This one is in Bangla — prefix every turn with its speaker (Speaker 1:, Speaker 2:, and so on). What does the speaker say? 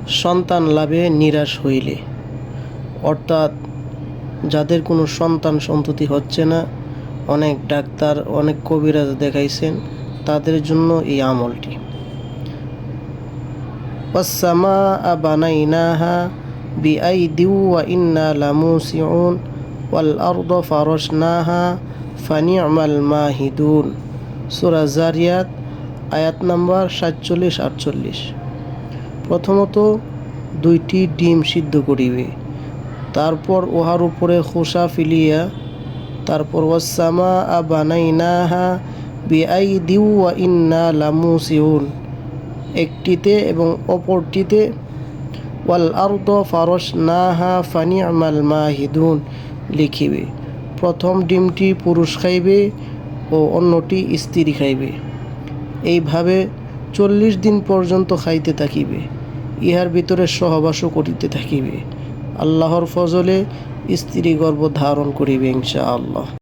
Speaker 1: সন্তান লাভে নিরাশ হইলে, অর্থাৎ যাদের কোনো সন্তান সন্ততি হচ্ছে না, অনেক ডাক্তার অনেক কবিরাজ দেখাইছেন, তাদের জন্য এই আমলটি। ওয়াস-সামাআ বানাইনাহা বিআইদিন ওয়া ইন্না লামুসিউন ওয়াল আরদা ফারাশনাহা ফানি'মাল মাহিদুন। সূরা যারিয়াত আয়াত নাম্বার 47-48। প্রথমত 2টি ডিম সিদ্ধ করিবে, তারপর উহার উপরে খোসা ফেলিয়া, তারপর ওয়াস-সামাআ বানাইনাহা বিআইদিন ওয়া ইন্না লামুসিউন একটিতে এবং অপরটিতে ওয়াল আরদা ফারাশনাহা ফানি'মাল মাহিদুন লিখিবে। প্রথম ডিমটি পুরুষ খাইবে ও অন্যটি স্ত্রী খাইবে। এইভাবে 40 দিন পর্যন্ত খাইতে থাকিবে, ইহার ভিতরে সহবাসও করিতে থাকিবে। আল্লাহর ফজলে স্ত্রী গর্ভ ধারণ করিবে ইনশাআল্লাহ।